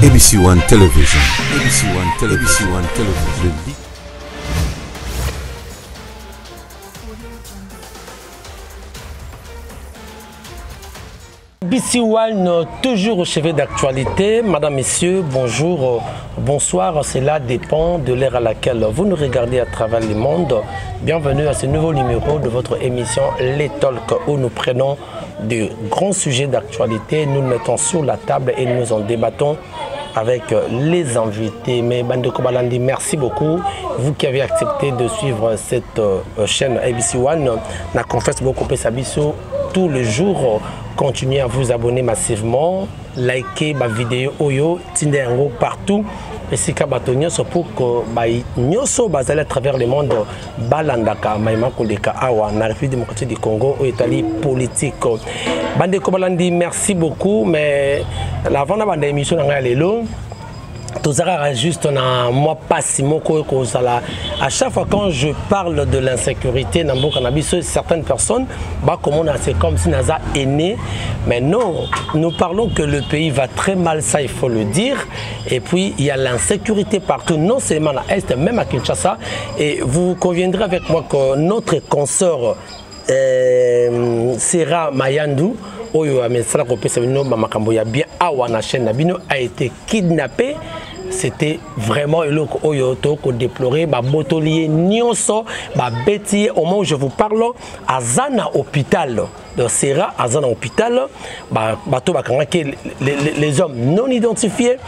ABC One Television. ABC One Television. ABC One Television. ABC One, toujours au chevet d'actualité. Madame, Messieurs, bonjour, bonsoir. Cela dépend de l'ère à laquelle vous nous regardez à travers le monde. Bienvenue à ce nouveau numéro de votre émission Les Talks où nous prenons de grands sujets d'actualité. Nous le mettons sur la table et nous en débattons avec les invités. Mais Bandeko Balandi, merci beaucoup. Vous qui avez accepté de suivre cette chaîne ABC One, na confesse beaucoup Pesabiso tous les jours. Continuez à vous abonner massivement, likez ma vidéo Oyo, Tinderango partout. Et si Kabatonio, c'est pour que Nyoso basé à travers le monde, Balandaka, Maïma Koleka, Awa, na République démocratique du Congo, au Italie politique. Bandeko Balandi, merci beaucoup, mais avant de l'émission, on a l'élo. Tout ça juste moi pas si à chaque fois quand je parle de l'insécurité dans le cannabis, certaines personnes c'est comme si Naza est né, mais non, nous parlons que le pays va très mal, ça il faut le dire, et puis il y a l'insécurité partout, non seulement à l'Est, même à Kinshasa, et vous conviendrez avec moi que notre consoeur Sera Mayandou a été kidnappé. C'était vraiment le oyoto qu'on déplorait, botolier nyonso, bêtier. Au moment où je vous parle, à Zana hôpital, de Sera à Zana hôpital, les hommes non identifiés.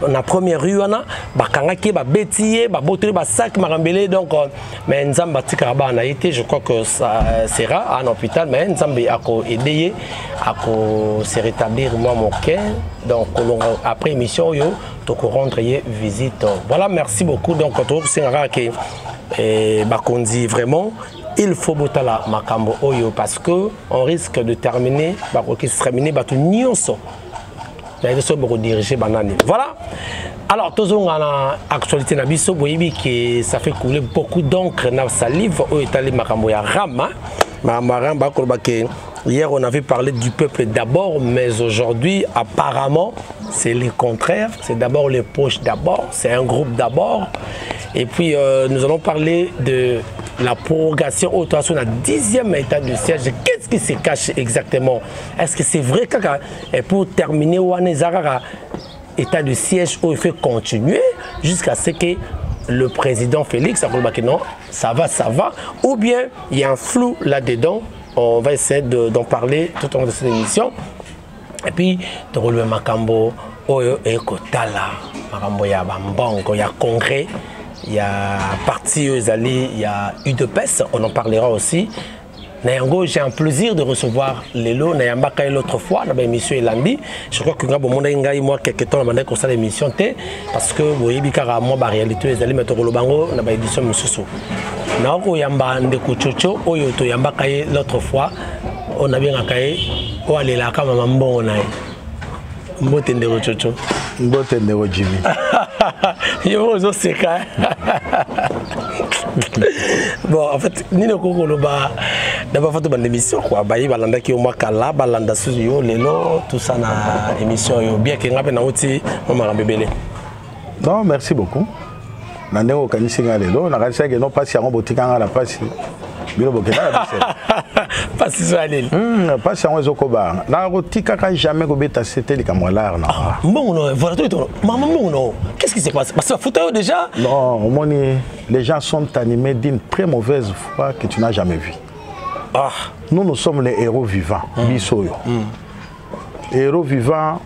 On a première rue, on a bakangaki, bêtier, botolier, sac marambélé. Donc, mais Nzamba Tikaraba en a été, je crois que ça sera à un hôpital, mais Nzamba a aidé à se rétablir moi mon cœur. Donc, après émission, yo. Donc, rendre visite. Voilà, merci beaucoup. Donc, on dit vraiment, il faut botala makambo oyo parce que on risque de terminer, voilà. Alors, toujours dans l'actualité, ça fait couler beaucoup d'encre dans la salive au Italie makambo ya rama. Hier, on avait parlé du peuple d'abord, mais aujourd'hui, apparemment, c'est le contraire. C'est d'abord les poches d'abord, c'est un groupe d'abord. Et puis, nous allons parler de la prorogation autour de la 10e état de siège. Qu'est-ce qui se cache exactement? Est-ce que c'est vrai que pour terminer, état de siège où il fait continuer jusqu'à ce que le président Félix, non, ça va, ou bien il y a un flou là-dedans. On va essayer d'en parler tout au long de cette émission. Et puis, de relever Makambo, Oyo et Kotala. Makambo, il y a Bambongo, il y a Congrès, il y a Parti Ezali, il y a UDPS, on en parlera aussi. Nayango, j'ai un plaisir de recevoir Lelo, Nayambaka l'autre fois, dans l'émission Elandi. Je crois que moi, quelques temps, on a commencé l'émission, parce que vous voyez, moi, la réalité, Ezali, mais Tokolobango, on a édition Moussoussou. Naoko Yamba Ndeko Chocho, Oyoto Yambaka l'autre fois, on a bien accueilli, on a la caméra mbona. Mbote Ndeko Chocho. Mbote Ndeko Jimmy. Yo, zo seka. Bon, en fait, Nino Kokoloba, d'abord, il faut une émission. Il y a des qui ont makala, balanda suyo, lelo, tout ça na émission. Bien qu'il y ait un outil, on m'a rembébélé. Non, merci beaucoup. Nande au Kanisinga lelo, na kanisa que non pas si on botika la passe. Bilo bokena la pas si ça allait. Pas si on ezokoba. Na rotika ka jamais ko beta c'était les camolar na. Bon non, voilà tout. Maman non. Qu'est-ce qui s'est passé? Parce que fauteuil déjà. Non, les gens sont animés d'une très mauvaise foi que tu n'as jamais vue. Ah, nous sommes les héros vivants. Bisoyo. Héros vivants,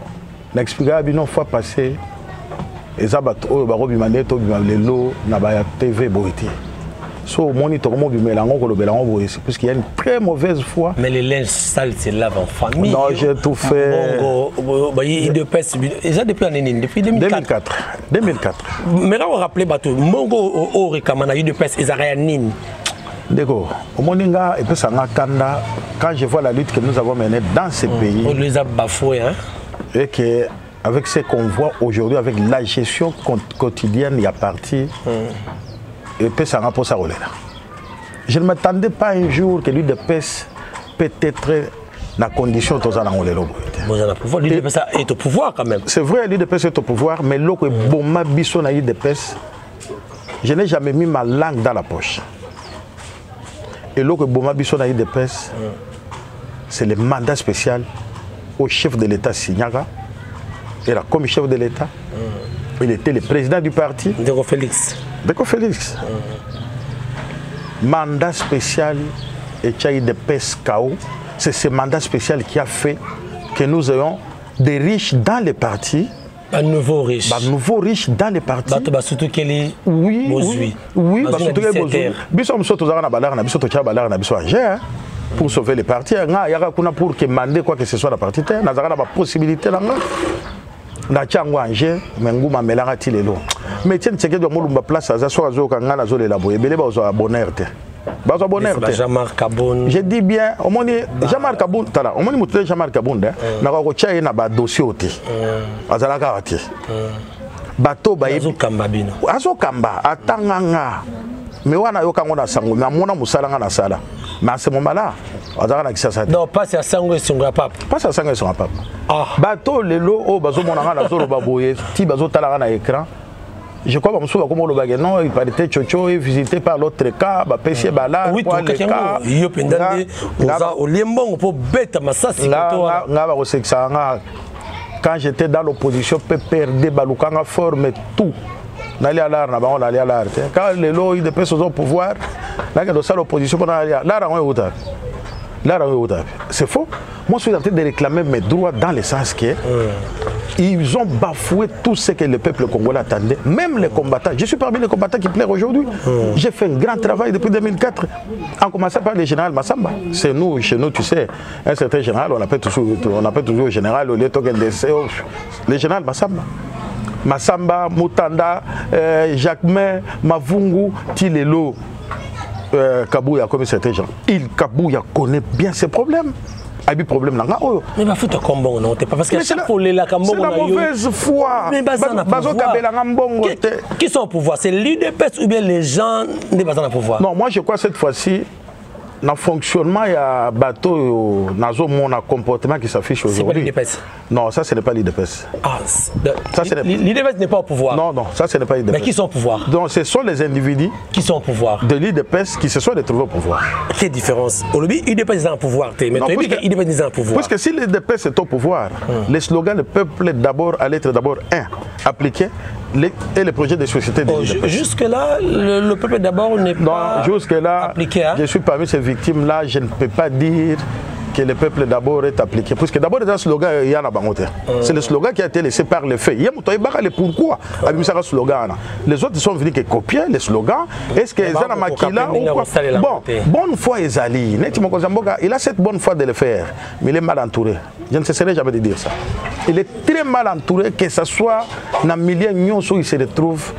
n'expliquera bien une fois passé. Et ça, TV so parce qu'il y a une très mauvaise foi. Mais les linges sales se lavent en famille. Non, j'ai tout fait. Depuis 2004. 2004. Mais là, on rappelle Mongo au Rekamana, UDPS, Ezarayanine. D'accord. Au Moninga, et puis ça kanda. Quand je vois la lutte que nous avons menée dans ces pays. On les a bafoués, hein. Et que avec ce qu'on voit aujourd'hui, avec la gestion quotidienne, il y a parti. Et puis ça pour ça. Je ne m'attendais pas un jour que l'UDPS peut être na condition tous en lelo. L'UDPS est au pouvoir quand même. C'est vrai, l'UDPS est au pouvoir, mais l'autre bomba biso na l'UDPS, je n'ai jamais mis ma langue dans la poche. Et l'autre bomba biso na l'UDPS, c'est le mandat spécial au chef de l'État Signaga. Et là, comme chef de l'État, il était le président du parti. Déco Félix. Déco Félix. Mandat spécial et l'UDPS KO. C'est ce mandat spécial qui a fait que nous ayons des riches dans les partis. Un nouveau riche. Un nouveau riche dans les partis. Surtout qu'il est oui, Bozui. Oui, surtout qu'il est Bozui. Biso msoto zara na balar na biso to cha balar na biso anje pour sauver les partis. Nga yaka kuna pour que mande quoi que ce soit la parti terre, na zara na ba possibilité là nga. Na chango anje menguma melanga tilelo. Mais tiens c'est que do mulumba place za so azo ka nga na zo le labo ebele ba zo abonner te. Jean-Marc Kaboun. Je dis bien, au moins Jean-Marc Kaboun, au moins muté Jean-Marc Kaboun, na ko tchaye na ba dossier oté. Azalaka ati. Bato ba Azo kamba bino. Azo kamba atanganga. Mais wana yo kango na sango, na mona musala na sala. Mais à ce moment-là, azalaka na kisasa. Non, pas à sango et son papa. Pas à sango et son papa. Ah. Bato lelo o bazo mona na zolo baboye, ti bazo talaka na écran. Je crois que comme on le non, il paraît Tchocho est visité par l'autre cas, pêcher bala. Oui, tout le cas. Il y a pendant au liembon pour bête massa si quand j'étais dans l'opposition, PPRD Balukanga forme tout. N'allez à l'art, on allait à l'art. Quand les lois de personnes au pouvoir, là il y a l'opposition pour aller à l'art. C'est faux. Moi, je suis en train de réclamer mes droits dans le sens que ils ont bafoué tout ce que le peuple congolais attendait, même les combattants. Je suis parmi les combattants qui pleurent aujourd'hui. J'ai fait un grand travail depuis 2004, en commençant par le général Massamba. C'est nous, chez nous, tu sais, un certain général, on appelle toujours le général, le général Massamba. Massamba, Moutanda, Jacquemin, Mavungu, Tilelo. Kabouya comme certains gens. Kabouya connaît bien ses problèmes. Il y a problème là. Mais ma faute comme bon non, pas parce que c'est la mauvaise foi. Mais qui sont au pouvoir? C'est l'UDPS ou bien les gens ne sont pas au pouvoir? Non, moi je crois cette fois-ci dans le fonctionnement, il y a un bateau, dans un comportement qui s'affiche aujourd'hui. C'est pas l'UDPS? Non, ça ce n'est pas l'UDPS. Ah, l'UDPS n'est pas au pouvoir? Non, non, ça ce n'est pas l'UDPS. Mais qui sont au pouvoir? Donc ce sont les individus qui sont au pouvoir de l'UDPS qui se sont retrouvés au pouvoir. Quelle différence? Aujourd'hui, l'UDPS est en pouvoir, mais l'UDPS est en pouvoir. Parce que si l'UDPS est au pouvoir, les slogans du peuple d'abord allaient être d'abord appliqués. Et les projets de société de l'UDPS. Jusque-là, le peuple d'abord n'est pas appliqué. Hein? Je suis parmi ces victimes-là, je ne peux pas dire que le peuple d'abord est appliqué. Parce que d'abord, dans ce slogan, il y a la bangote. C'est le slogan qui a été laissé par les faits. Il y a le pourquoi. Les autres sont venus copier les slogans. Est-ce que les ont maquillé là ou quoi? Bon, bonne foi Ezali. Il a cette bonne foi de le faire, mais il est mal entouré. Je ne cesserai jamais de dire ça. Il est très mal entouré, que ce soit dans le milieu où il se retrouve.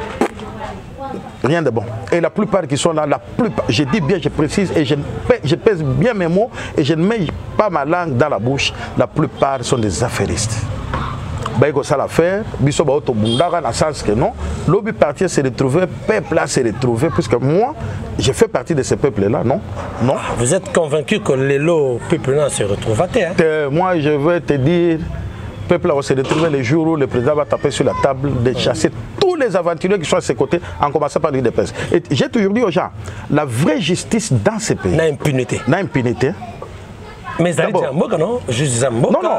Rien de bon. Et la plupart qui sont là, la plupart, je dis bien, je précise, et je pèse bien mes mots, et je ne mets pas ma langue dans la bouche, la plupart sont des affairistes. Baïko ça l'affaire, biso ba auto bundara dans le sens que non, l'objet parti s'est retrouvé, peuple là s'est retrouvé, puisque moi, je fais partie de ce peuple-là, non? Non. Vous êtes convaincu que les lots peuple-là se retrouvent à terre? Moi, je veux te dire, le peuple va se retrouver le jour où le président va taper sur la table de chasser tous les aventuriers qui sont à ses côtés, en commençant par l'UDPS. Et j'ai toujours dit aux gens, la vraie justice dans ces pays... N'a impunité. N'a impunité. Mais Zamboka, non? Non, non.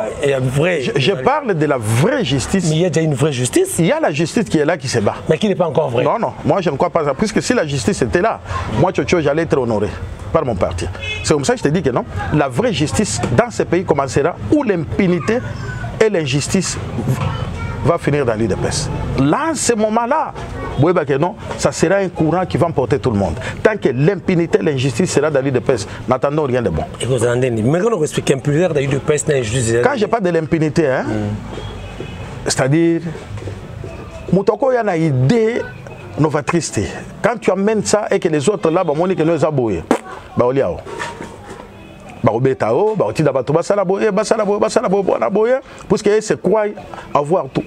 Je parle de la vraie justice. Mais il y a déjà une vraie justice? Il y a la justice qui est là, qui se bat. Mais qui n'est pas encore vraie? Non, non. Moi, je ne crois pas ça. Puisque si la justice était là, moi, j'allais être honoré par mon parti. C'est comme ça que je te dis que non. La vraie justice dans ces pays commencera où l'impunité et l'injustice va finir dans l'UDPS. Là, à ce moment-là, non, ça sera un courant qui va emporter tout le monde. Tant que l'impunité et l'injustice sera dans l'UDPS, n'attendons rien de bon. Mais quand on explique l'impunité dans l'UDPS, quand je parle de l'impunité, hein, c'est-à-dire, Moutoko y a une idée novatrice. Quand tu amènes ça et que les autres là, on dit que nous avons parce que c'est quoi avoir tout.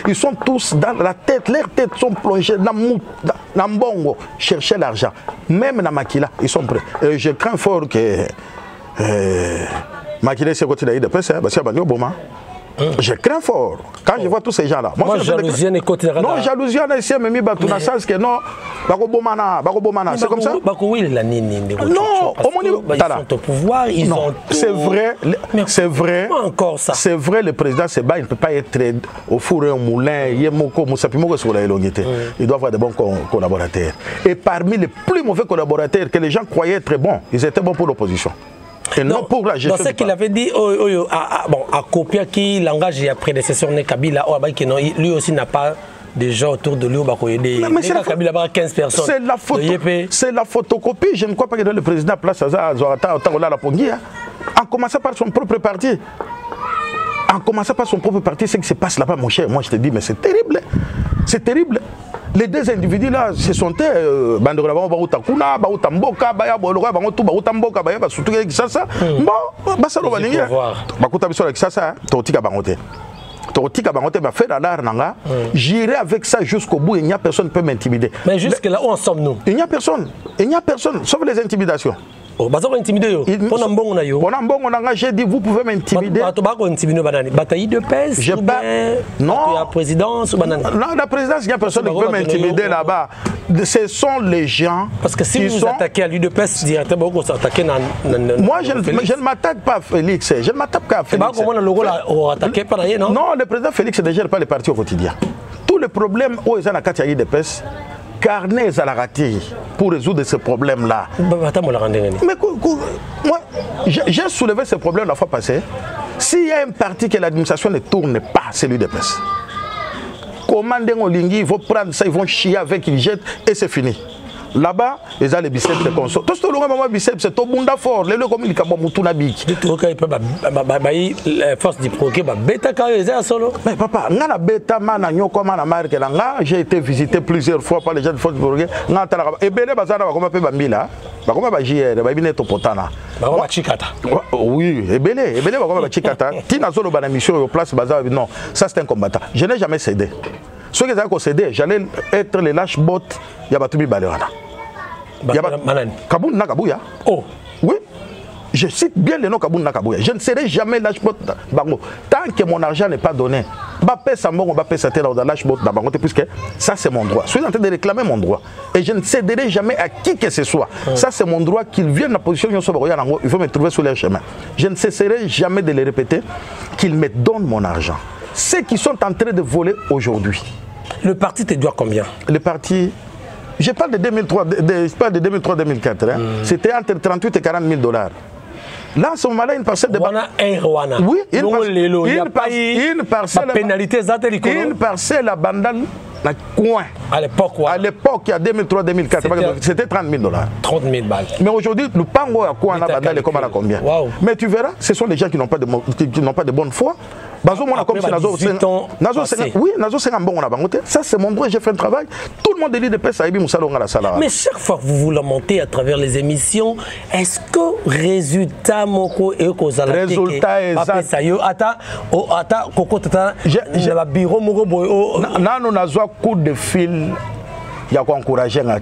Ils sont tous dans la tête, leurs têtes sont plongées dans Mbongo, chercher l'argent. Même dans Makila, ils sont prêts. Et je crains fort que Maquiller c'est côté de PES, parce qu'il y a Boma. Je crains fort quand je vois tous ces gens-là. Moi, jalousie n'est côté. Non, jalousie on a ici, mais mi batu na sens que non, bako bomana, c'est comme ça. Bako oui la nini. Non, ils sont au pouvoir, ils ont. C'est vrai, c'est vrai. Encore ça. C'est vrai, le président Seba, il ne peut pas être au four et au moulin. Il doit avoir de bons collaborateurs. Et parmi les plus mauvais collaborateurs que les gens croyaient être bons, ils étaient bons pour l'opposition. Et non pour la gestion. Dans ce qu'il avait dit, à copier qui langage et prédécesseur de Kabila, lui aussi n'a pas de gens autour de lui. Kabila a 15 personnes. C'est la photocopie. Je ne crois pas que le président place à Zorata la Pongi. En commençant par son propre parti. En commençant par son propre parti, c'est ce qui se passe là-bas, mon cher. Moi, je te dis, mais c'est terrible. C'est terrible. Les deux individus là, ce sont Bandora Baoutakuna, Baoutamboka, Bayabologa, Baoutamboka, Bayaba, surtout avec ça. Bon, Bassalo Balinga. Bakuta Bissol avec ça, Totika Bangote. Totika Bangote m'a fait la nanga. J'irai avec ça jusqu'au bout, il n'y a personne qui peut m'intimider. Mais jusque là, où en sommes-nous? Il n'y a personne. Il n'y a personne, sauf les intimidations. J'ai dit, vous pouvez m'intimider. Bataille de pèse. Non. La présidence. Non, la présidence, il n'y a personne qui peut m'intimider là-bas. Ce sont les gens. Parce que si vous attaquez à l'UDPS directement, vous attaquez. Moi, je ne m'attaque pas à Félix. Je ne m'attaque pas à Félix. Non, le président Félix ne gère pas les partis au quotidien. Tous les problèmes où ils ont la carte à l'UDPS, carnet à la raté pour résoudre ce problème-là. Mais moi, j'ai soulevé ce problème la fois passée. S'il y a un parti que l'administration ne tourne pas, c'est l'UDPS. Commandez Olingi, ils vont prendre ça, ils vont chier avec, ils jettent et c'est fini. Là-bas, ils ont les biceps de console. Tout ce que le biceps, c'est au bunda fort. Les comme il y a force du progrès, bêta solo. Mais papa, j'ai été visité plusieurs fois par les gens de force du progrès. Et Bélé Bazara va comme Bambila. Oui, et Bélé va comme Chikata. Tina Solo Banamisho au place Bazar. Non, ça c'est un combattant. Je n'ai jamais cédé. Ceux qui ont cédé, j'allais être les lâches-bottes. Yabatubi Balerana. Kaboun Nakabouya. Oh. Oui. Je cite bien le nom Kaboun Nakabouya. Je ne serai jamais lâche-bot Bango. Tant que mon argent n'est pas donné, Bappé Sambon, Bappé Saté dans lâche-bot Bango, puisque ça c'est mon droit. Je suis en train de réclamer mon droit. Et je ne céderai jamais à qui que ce soit. Ça c'est mon droit, qu'ils viennent à la position, il faut me trouver sur leur chemin. Je ne cesserai jamais de les répéter, qu'ils me donnent mon argent. Ceux qui sont en train de voler aujourd'hui. Le parti te doit combien? Le parti, je parle de 2003-2004. C'était entre 38 et 40 000 $. Là, en ce moment-là, une parcelle de... Oui, une parcelle à Bandal, à coin. À l'époque, à l'époque, il y a 2003-2004, c'était 30 000 $. 30 000 balles. Mais aujourd'hui, le pango à coin, Bandal, comment à combien? Mais tu verras, ce sont des gens qui n'ont pas de bonne foi. Ça c'est mon droit, j'ai fait un travail. Tout le monde dit de pèse à la salle. Mais chaque fois que vous vous lamentez à travers les émissions, est-ce que résultat moko et résultat exact. Coup de fil. Il y a encouragé un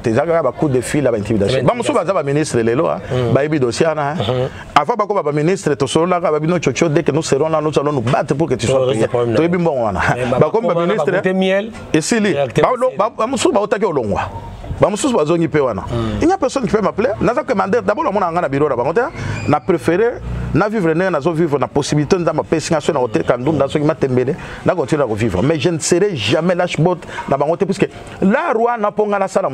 coup de fil à l'intimidation. Je suis ministre de dossier. Avant que ministre, dès que nous serons là, nous allons nous battre pour que tu sois payé. Il n'y a personne qui peut m'appeler. D'abord, on a préféré vivre la possibilité de vivre. Mais je ne serai jamais lâche-bot puisque la roi n'a pas la salle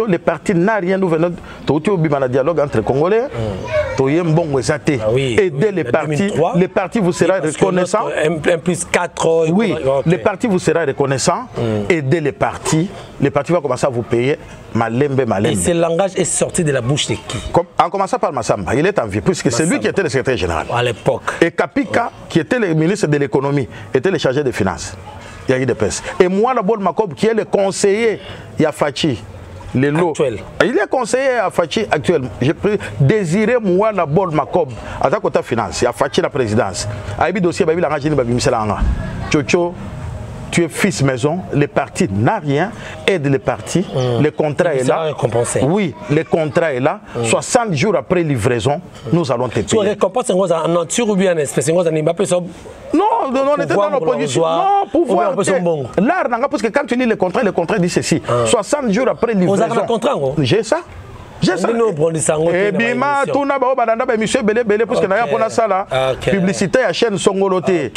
les partis n'a rien de venir. Le dialogue entre Congolais. Aider les partis vous sera reconnaissant. Oui, les partis vous sera reconnaissant. Aider les partis vont commencer à vous payer. Et ce langage est sorti de la bouche de qui? En commençant par Massamba, il est en vie, puisque c'est lui qui était le secrétaire général. À l'époque. Et Kapika, qui était le ministre de l'économie, était le chargé des finances. Il y a eu des pèses. Et moi, la bonne Macob, qui est le conseiller, il y a Fachi. Il est conseiller à Fachi actuel. J'ai désiré moi la bonne Macob à ta côté finance. Il y a Fachi la présidence. Il y a dossier, il y a Chocho. tu es fils maison, le parti n'a rien, aide le parti, le contrat est là. Oui, le contrat est là. 60 jours après livraison, nous allons te payer. Tu récompenses en nature ou bien en espèce? Non, on était dans l'opposition. Non, pouvoir. L'art, parce que quand tu lis le contrat dit ceci. 60 jours après livraison. Vous avez un contrat? J'ai ça. J'ai ça. Et bima, tout n'a pas monsieur Belé, parce que n'a pas ça là. Publicité à chaîne Songoloté.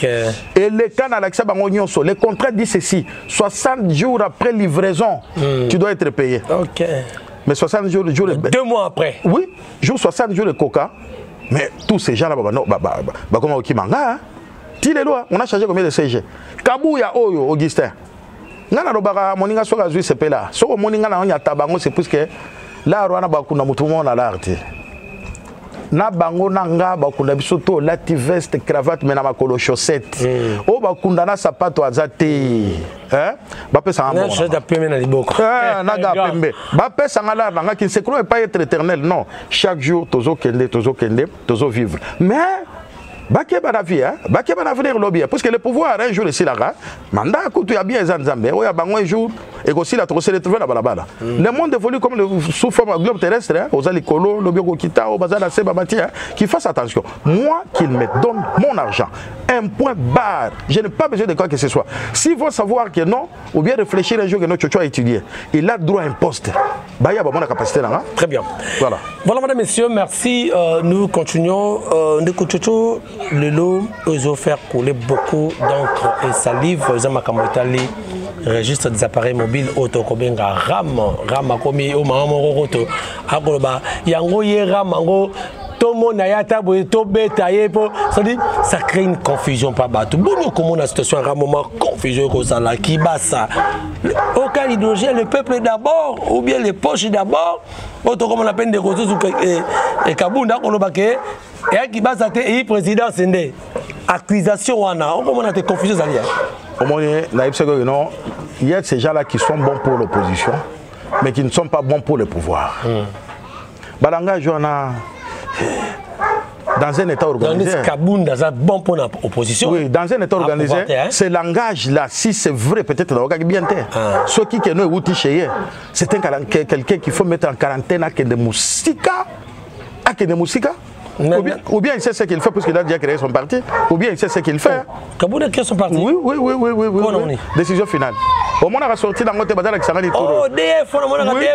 Et le cas à l'accès Bangonioso, le contrat dit ceci. 60 jours après livraison, tu dois être payé. Ok. Mais 60 jours, 2 mois après. Oui, 60 jours de coca. Mais tous ces gens-là, comment on manga, on a changé combien de CG? Kabouya Oyo, Augustin. Nana Robara, Moninga Soga Zui Sepela. So Moninga na Tabango, c'est plus que là, on a bakuna mutumo na l'arte. Na bango nanga bakunda bisoto lati veste cravate mena makolo chaussette. O bakunda na sapato azate. Hein? Bape sa ngamo. Je t'appelle na liboko. Naga pembe. Bape sa ngala nanga qui se croit pas être éternel. Non, chaque jour tozo vivre. Mais Baké Banavi, Baké Banavenir lobby, parce que le pouvoir un jour ici là, mandat tu as bien Zanzambé, ou y a un jour et aussi la trousse les trouver la balabala. Le monde évolue comme le sous forme globe terrestre, aux alicolo, le bureau kita, au bazar la seba bâti, qui fasse attention. Moi, qu'il me donne mon argent, un point barre, je n'ai pas besoin de quoi que ce soit. S'ils vont savoir que non, ou bien réfléchir un jour que notre choix a étudié, il a droit à un poste. Bah, il y a bonne capacité là. Très bien. Voilà. Voilà, mesdames, messieurs, merci. Nous continuons. Nous le lot, ils ont fait couler beaucoup d'encre et salive. Ils ont makamotali registre des appareils mobiles auto kobenga ram komi o mamoro roto akoloba yango ye ramango tomo na yata boye to beta yepo ça crée une confusion pas bateau bon comment la situation à un moment confusion comme ça là qui bassa aucun idéologie le peuple d'abord ou bien les poches d'abord auto comme on appelle des ressources et kabunda koloba ke et qui bassa te président sende accusation wana comment on a des confusions alliées au moins il y a ces gens-là qui sont bons pour l'opposition, mais qui ne sont pas bons pour le pouvoir. Balanga Joana, dans un État organisé. Dans un bon pour l'opposition. Oui, dans un État organisé, ce langage-là, si c'est vrai, peut-être dans le bien. Ce qui est outil chez eux, c'est quelqu'un qu'il faut mettre en quarantaine à de Moussika. Ou bien il sait ce qu'il fait parce qu'il a déjà créé son parti, ou bien il sait ce qu'il fait. Kaboul a créé son parti. Oui. Décision finale. Au moins on a sorti dans notre bazar avec Sangani Touro. Oh, DF, on a oui,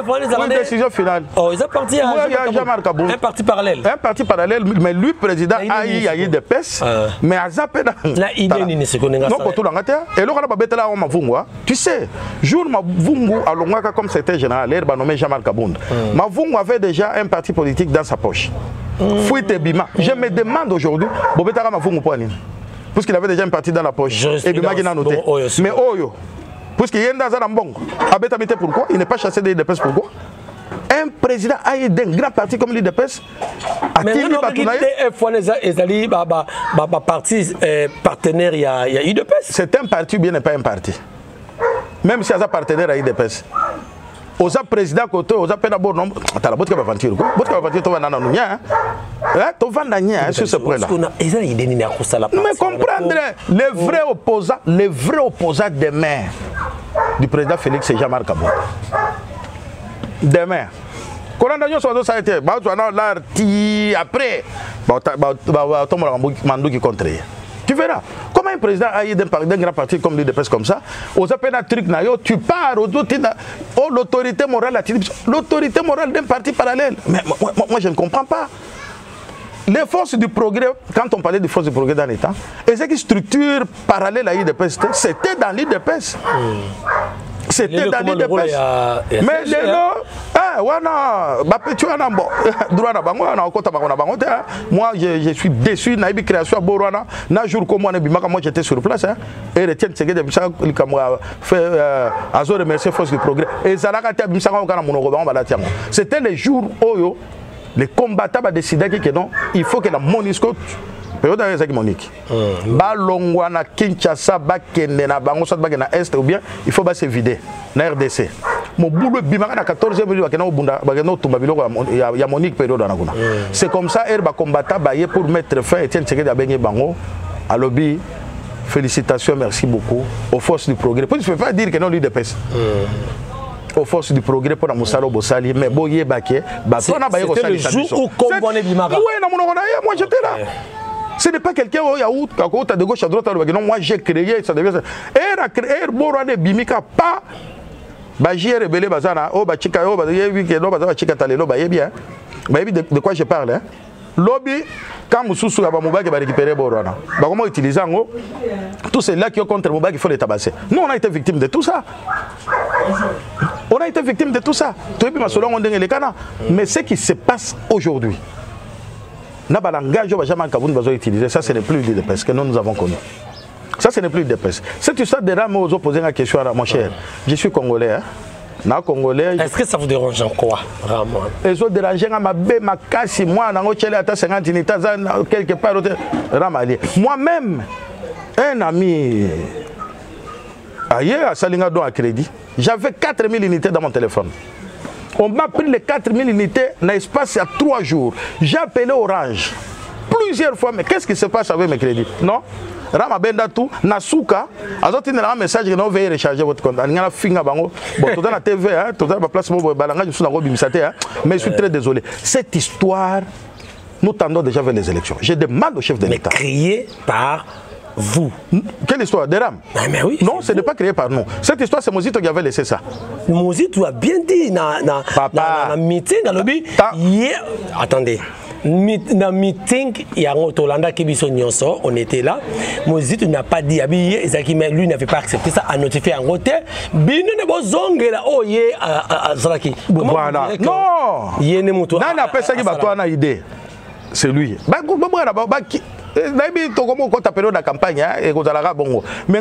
décision finale. Oh, ils ont parti à un parti parallèle. Un parti parallèle, mais lui président a eu des pèses, mais à Zapé la idée n'est ce qu'on a. Non, pour tout l'Angleterre. Et là on a bêté là on m'a vungwa. Tu sais, jour ma vungu à Longwaka comme secrétaire général, l'air nommé Jamal Kabound. Ma vungu avait déjà un parti politique dans sa poche. Fouite Bima. Je me demande aujourd'hui, Bobetara m'a foutu poignée. Parce qu'il avait déjà une partie dans la poche. Et Bima qui n'a noté. Mais Oyo, parce qu'il y a un dans un bon. Abetamité pourquoi? Il n'est pas chassé des dépêches pourquoi? Un président a eu d'un grand parti comme l'IDPS. Mais non, il parti partenaire, il y a l'IDPS. C'est un parti ou bien n'est pas un parti. Même si il y a un partenaire à l'IDPS. Aux président côté aux appels d'abord non t'as la botte qui va aventure quoi botte qui va aventure toi nana nia hein toi vendre nia sur ce point là mais comprendre les vrais opposants demain du président Félix et Jean-Marc Kabou demain quand on a eu son ça a été bah tu as l'arti après bah ton mandou qui contre. Tu verras. Comment un président a eu d'un grand parti comme l'UDPS comme ça, aux appels à truc, tu pars, l'autorité morale, l'autorité morale d'un parti parallèle. Mais moi, je ne comprends pas. Les forces du progrès, quand on parlait des forces du progrès dans les temps, et c'est qui structure parallèle à l'UDPS, c'était dans l'UDPS. C'était dans l'UDPS. Mais les moi je suis déçu na création Borwana na jour comme moi j'étais sur place et retiens ce que ça fait azo remercier force du progrès et ça c'était les jours où les combattants ont décidé que non il faut que la MONUSCO période avec Monique balongwana Kinshasa bakende na bango soit bakena est ou bien il faut se vider na RDC mon boulot bimaka na 14e minute bakena obunda bakena tumba biloko ya Monique période na kuna c'est comme ça elle ba combattre bailler pour mettre fin Etienne Tshisekedi abengé bango à lobby félicitations, merci beaucoup aux forces du progrès. Parce que je ne peux pas dire que non, l'UDPS. Aux forces du progrès pour la Moussalo Bossali, mais Boye Baké, c'était le jour où Comboné Bimara. Oui, moi j'étais là. Ce n'est pas quelqu'un qui a de gauche à droite. Non, moi j'ai créé, ça devient ça. Et Borane Bimika, pas. J'ai rebellé Bazana, oh, Bachika, oh, Bachika Talelo, bien. De quoi je parle, hein? Lobby, quand Moussou Abamouba qui va récupérer Borana, comment utiliser tous ceux-là qui ont contre Mouba il faut les tabasser. Nous, on a été victime de tout ça. On a été victime de tout ça. Mais ce qui se passe aujourd'hui, ça, ce n'est plus de presse que nous avons connu. Ça, ce n'est plus de presse. Cette histoire de Ram aux opposés à la question, mon cher, je suis congolais. Hein? Est-ce que ça vous dérange en quoi, Ramon? Les autres dérangent ma casse, moi, à 50 quelque part. Moi-même, un ami, ailleurs à Salingado à crédit, j'avais 4000 unités dans mon téléphone. On m'a pris les 4000 unités dans l'espace il y a 3 jours. J'ai appelé Orange plusieurs fois, mais qu'est-ce qui se passe avec mes crédits? Non? Rama benda tout Nasuka azoti na un message que non veuillez recharger votre compte ngana finga bango bon tout dans la TV hein tout dans la place mo balanga je suis dans bimisate hein mais je suis très désolé cette histoire nous tendons déjà vers les élections. Je demande au chef de l'État créée par vous. Quelle histoire des rames? Mais oui, non, ce n'est pas créé par nous. Cette histoire, c'est Mozito qui avait laissé ça. Mozito a bien dit dans le meeting, dans le lobby. Attendez. Dans le meeting, il y a un Tolanda qui on était là. Mozito n'a pas dit, mais lui n'avait pas accepté ça, a notifié en côté. Non! Non, n'a pas ça qui va toi une idée. C'est lui. La campagne et mais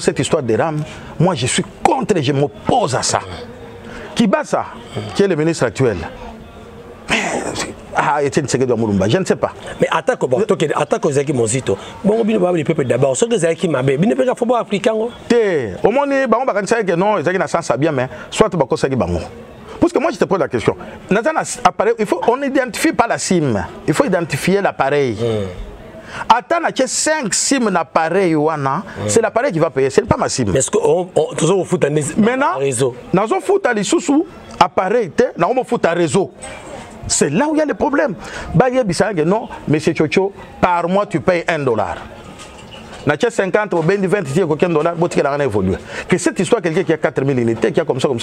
cette histoire de Ram, moi je suis contre et je m'oppose à ça. Kibasa, qui est le ministre actuel, je ne sais pas. Mais attaque aux Zaki Mozito. Bon, le peuple d'abord, ce que Zaki m'a bien, il faut pas africain. Au moins, non, Zaki n'a sens bien, mais soit tu vas bango. Parce que moi je te pose la question. On n'identifie pas la SIM, il faut identifier l'appareil. Attends, il y a 5 SIM d'appareil, c'est l'appareil qui va payer, ce n'est pas ma SIM. Est-ce qu'on fout un réseau? Nous avons fout un sous appareil, nous avons fout un réseau. C'est là où il y a le problème. Non, monsieur Chocho, par mois tu payes $1. Na 50 ou 20 aucun dollar, que cette histoire, quelqu'un qui a 4000 unités, qui a comme ça, non.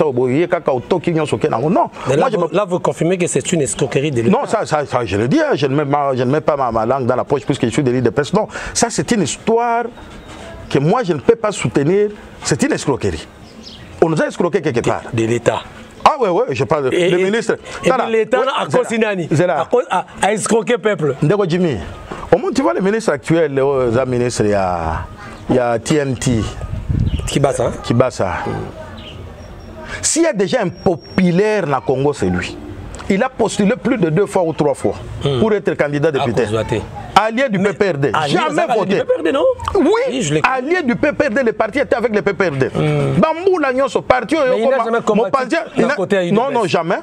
Là, vous confirmez que c'est une escroquerie de l'État. Non, ça, je le dis, je ne mets pas ma langue dans la poche puisque je suis de l'île de presse. Non, ça, c'est une histoire que moi, je ne peux pas soutenir. C'est une escroquerie. On nous a escroqué quelque part. De l'État. Ah ouais, je parle du ministre. Et l'État a escroqué le peuple. Ndeko Jimmy. Au moins, tu vois le ministre actuel, le ministre, il y a TNT. Kibasa. S'il y a déjà un populaire dans le Congo, c'est lui. Il a postulé plus de 2 fois ou 3 fois pour être candidat député. Allié du PPRD. Jamais voté. Oui, allié du PPRD, le parti était avec le PPRD. Bambou l'agnon, ce parti. Non, jamais.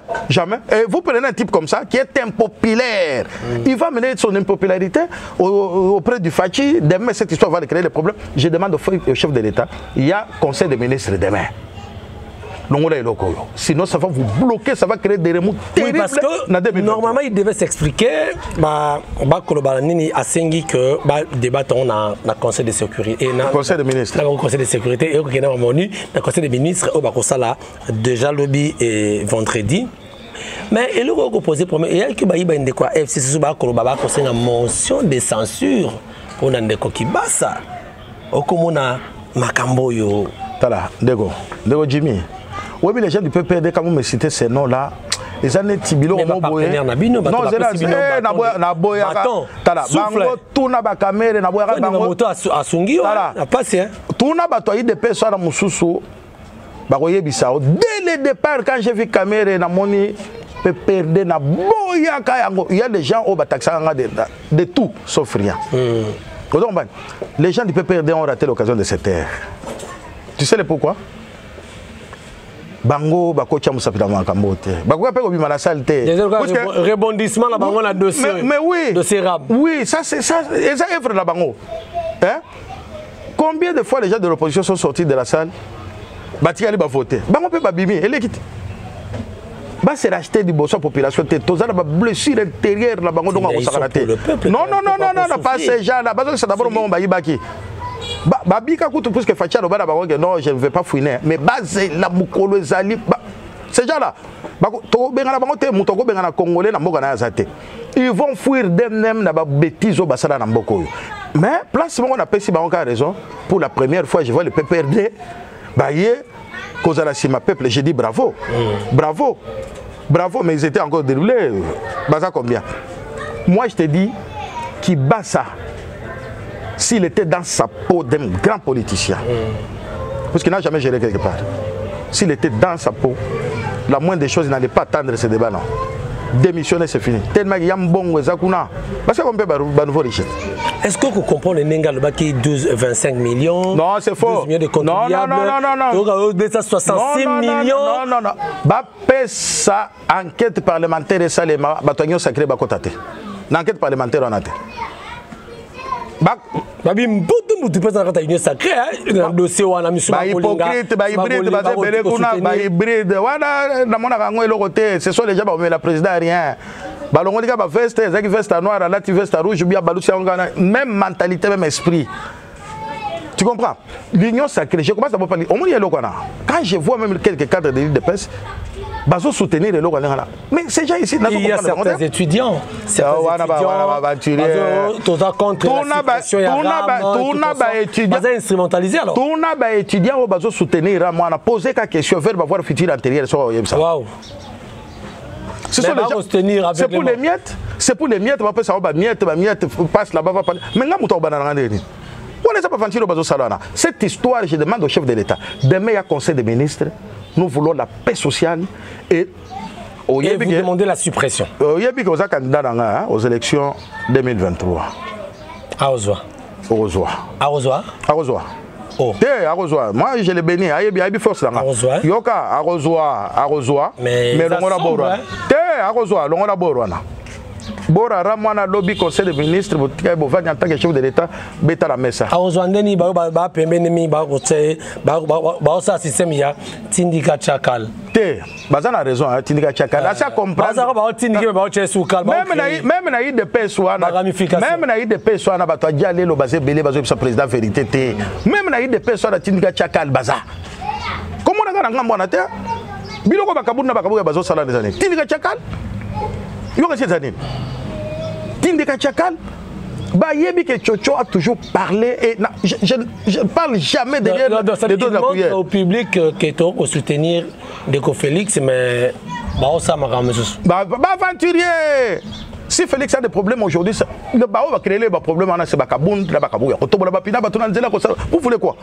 Et vous prenez un type comme ça qui est impopulaire. Il va mener son impopularité auprès du Fachi. Demain, cette histoire va créer des problèmes. Je demande au chef de l'État, il y a conseil des ministres demain. Sinon, ça va vous bloquer, ça va créer des remous terribles. Oui, parce que normalement, il devait s'expliquer à Sengi que débattons dans le Conseil de sécurité. Conseil de ministres. Dans le Conseil de sécurité, et au Conseil des ministres, au Bakosala, déjà lobby et vendredi. Mais il a posé problème. Il y a qui quoi FCC une motion de censure pour Nandeko Kibasa. Au Komona Makamboyo. Tala, Ndego Jimmy. Oui, mais les gens du PPRD, quand vous me citez ces noms-là, les années Tibilo, non, c'est là, Bango, Tuna Bakamere, Bango, Asungi, Tuna Batoyi de personnes à Moussoussou, Bagoye Bissau. Dès le départ, quand j'ai vu Kamere, Namoni, PPRD, Naboya Kayango, il y a des gens au Bataxanga de tout, sauf rien. Les gens du PPRD ont raté l'occasion de cette terre. Tu sais le pourquoi? Bango, Bakocha Moussapita Makambote. Bango a payé la saleté. Rebondissement là, Bango a dossier. Mais oui. Dossier Rab. Oui, ça c'est ça. Et ça œuvre là, Bango. Hein? Combien de fois les gens de l'opposition sont sortis de la salle? Batikali va voter. On peut pas bimer. Elle est quitte. Bah c'est racheter du bosso population. Tous les blessures intérieures là, bango donc on s'en raté. Non, pas ces gens là. Parce que c'est d'abord mon baïbaki. Babika coûte plus que Fatia Robert Baron que non, je ne vais pas fouiner. Mais base la Moukolo Zali. Ces gens là, ils vont fuir d'eux-mêmes dans des bêtises au Bassala Namboko. Mais place on a si Baron a raison. Pour la première fois, je vois le PPRD. Baye, cause à la cima peuple, j'ai dit bravo. Bravo. Bravo, mais ils étaient encore déroulés. Baza combien? Moi je te dis qui bat ça. S'il était dans sa peau d'un grand politicien, parce qu'il n'a jamais géré quelque part, s'il était dans sa peau, la moindre des choses, il n'allait pas attendre ce débat, non. Démissionner, c'est fini. Tellement qu'il y a un bon Zakuna. Parce qu'on peut pas nouveau richesse. Est-ce que vous comprenez le Nengal qui 25 millions? Non, c'est faux. 12 millions de contribuables. Non. Donc, 266 millions. Non. Bah, ça, enquête parlementaire et ça, les bâtons sacrés, bah, côté. L'enquête parlementaire, on a été. Babi mbutu mutu pesa kata union sacrée hein dossier wana misu ba hypocrite ba hybride ba zebele kuna ba hybride wana na mona kango eloko te ce sont les gens ba la président rien ba longo dika ba veste zaki veste noire là tu veste rouge bien balusi ngana même mentalité même esprit. Tu comprends? L'union sacrée, je commence à parler au moins il y a eloko na quand je vois même quelques cadres de presse bazo soutenir les locaux. Mais ces gens ici, il y a certains étudiants. Instrumentalisé alors. Tout n'a étudiant bazo soutenir moi on a posé la question vers voir futur antérieur sur ça. Waouh. C'est pour les miettes. C'est pour les miettes, on va pas savoir miettes passe là-bas va parler. Mais là muto banana ndeni. On n'est pas vendu au bazo salana. Cette histoire, je demande au chef de l'État. Demain il y a conseil des ministres. Nous voulons la paix sociale et vous demandez la suppression. Il y a des candidats aux élections 2023. Arrosoir. Oh. Moi je l'ai béni. Il y a des forces là. Yoka arrosoir. Mais l'on a arrosoir. L'on a borwana. Bora ramwana lobby conseil des ministres en tant que chef de l'État beta la messa. Arozwandeni ba pembeni ba kote ba sa système ya tindika chakal. Te bazana raison tindika chakal. Ça comprendre. Bazaka ba tindika ba che sukal. Même na IDPS wana. Même na IDPS wana ba to diale lo basé belé bazo sa président vérité te. Même na IDPS wana tindika chakal baza. Comment on a ngamba na te? Biloko bakabuna bakabuya bazo sala des années. Tindika chakal. Tindika Chakal, Bayebi que Chocho a toujours parlé et je ne parle jamais derrière les dos de la cuillère. Au public qui est au soutenir Déco Félix, mais ça m'a ramené. Aventurier! Si Félix a des problèmes aujourd'hui, le Bao va créer des problèmes, c'est Bakaboun, la Bakabouya. Vous voulez quoi?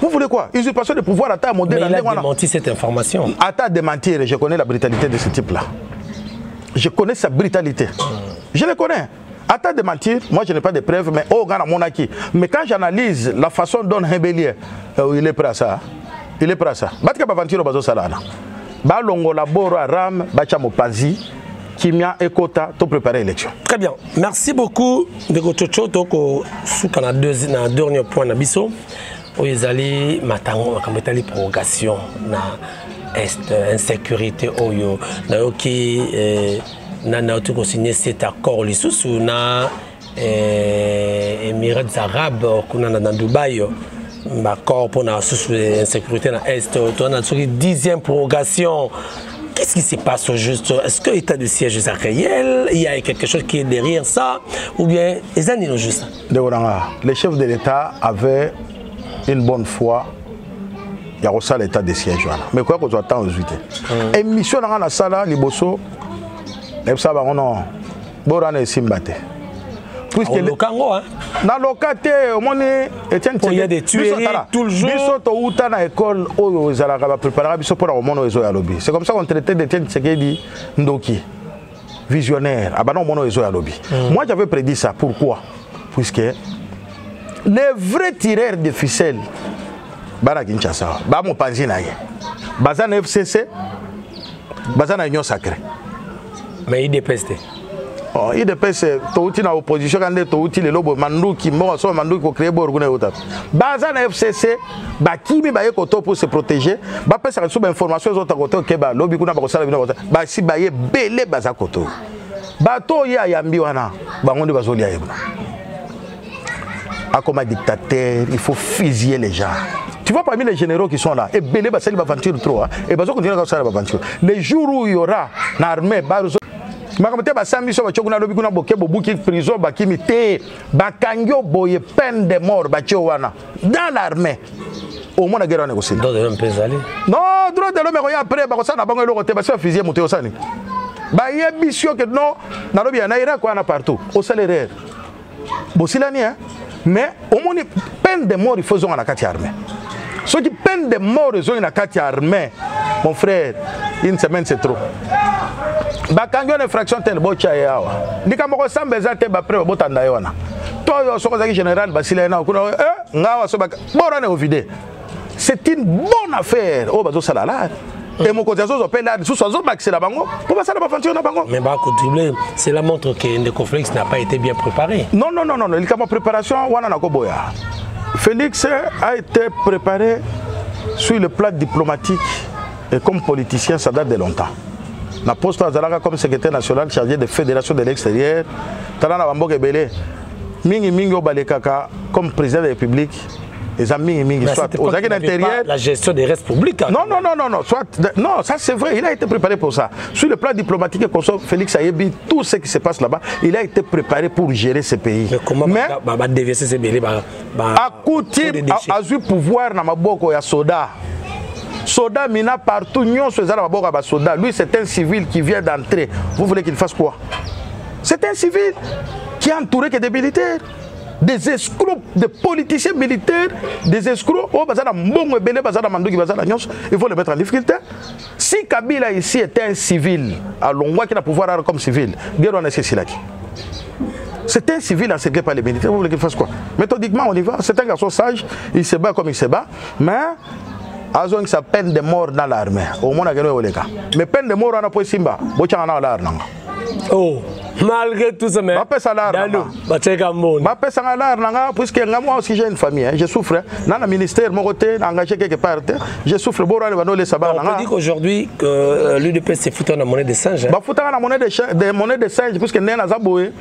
Vous voulez quoi? Usurpation de pouvoir à ta modèle. Mais il a démenti cette information. À ta démentir, je connais la brutalité de ce type-là. Je connais sa brutalité. Je le connais. À ta de mentir, moi je n'ai pas de preuves, mais oh, gars, mon acquis. Mais quand j'analyse la façon dont Rebellier, il est prêt à ça. Il est prêt à ça. Batka Bavantir au Bazo Salana. Balongo Laboro Ram, Bachamo Pazi, Kimia et Kota, tout préparer l'élection. Très bien. Merci beaucoup de Gochocho. Toko, sous qu'on a dernier point d'Abisso. Où ils allaient, matango, comme ils allaient prorogation. Insécurité oyo nayoki na tout signé cet accord les sous na Émirats arabes kuna na Dubaï accord pour la sous insécurité na est on a sur 10e prorogation. Qu'est-ce qui se passe au juste? Est-ce que l'état de siège est réel? Il y a quelque chose qui est derrière ça ou bien les années juste? Les chefs de l'État avaient une bonne foi. Il y a aussi l'état de siège. Mais quoi qu'on attend aux 8 et mission dans la salle, les bossos, les sabats, non, Borane Simbate. Puisque le Congo, dans le cas au moins, il y a des tueries tout le jour. Ils sont à l'école, ils ont préparé pour le monde aux lobby. C'est comme ça qu'on traitait des tiens qui dit Ndoki, visionnaire, abanon mono aux lobby. Moi j'avais prédit ça. Pourquoi? Puisque les vrais tireurs de ficelles. Bara Kinshasa, ba mo panzi na ye. Bazana FCC, bazana Union Sacrée. Mais il dépeste. IDPS touti na opposition quand touti le lobo manduki mo so manduki ko créer borgo na yota baza na FCC bakimi ba yekoto pour se protéger ba pesa sous information zo ta koto ke ba lobi kuna ba ko sala bino ba si ba ye belé baza koto bato ya yambi wana bango ndi bazoli ya yebna comme un dictateur il faut fusiller les gens. Tu vois parmi les généraux qui sont là, et belé ba sali ba aventure trop et bazo continuer à faire l'aventure. Les jours où il y aura l'armée bazo makamate ba sambi so ba chokuna lobi kuna boke bobuki prison ba kimité ba kangyo boye peine de mort ba wana dans l'armée. Au moins la guerre on négocier. Droit de l'homme peut aller. Non, droit de l'homme après ba ko ça na bango lo côté ba se fusiller monter au sani. Ba yebisio que non na lobi na ira quoi na partout au salaire. Bosilani hein. Mais au moins peine de mort il faut zonger na kati armée. Ceux qui peine de mort ils ont na kati armée. Mon frère, une semaine c'est trop. Bakangyo na infraction tel bocha yawa. Ndika moko sambeza te ba pre botanda yona. To yo soko zaki général basila na kuna ngawa so baka bora na ovide. C'est une bonne affaire. Oh bazo sala là. Et mon côté zo pe là sous zo maxer la bango. Pour passer la aventure na bango. Mais ba contribuer, cela montre que le conflit n'a pas été bien préparé. Non non non non, il y a préparation wana na ko boya. Félix a été préparé sur le plan diplomatique et comme politicien ça date de longtemps. Na poste azalaka comme secrétaire national chargé de fédération de l'extérieur. Talana bamboke belé. Mingi mingi obalekaka comme président de la République. Les amis mingi soit aux acquis d'intérieur. La gestion des restes publics. Non non non non non, soit non, ça c'est vrai, il a été préparé pour ça. Sur le plan diplomatique et conso Félix Ayebi, tout ce qui se passe là-bas, il a été préparé pour gérer ce pays. Mais comment ba déverser ces belé ba à côté a eu pouvoir na maboko ya soda. Soda mina partout, soda. Lui, c'est un civil qui vient d'entrer. Vous voulez qu'il fasse quoi? C'est un civil qui est entouré que des militaires, des escrocs, des politiciens militaires, des escrocs. Il faut le mettre en difficulté. Si Kabila ici était un civil, alors on voit qu'il a pouvoir comme civil. C'est un civil encerclé par les militaires. Vous voulez qu'il fasse quoi? Méthodiquement, on y va. C'est un garçon sage. Il se bat comme il se bat. Mais Azon qui peine de mort dans l'armée. Au moins, mais peine de mort, on a pas Simba. Oh, malgré tout ça, mais. Puisque moi aussi j'ai une famille, je souffre. Dans le ministère, mon côté, engagé quelque part, je souffre. On peut dire qu'aujourd'hui, l'UDP s'est foutu en monnaie de singe. Foutu en monnaie de singe, puisque Nena Zaboué.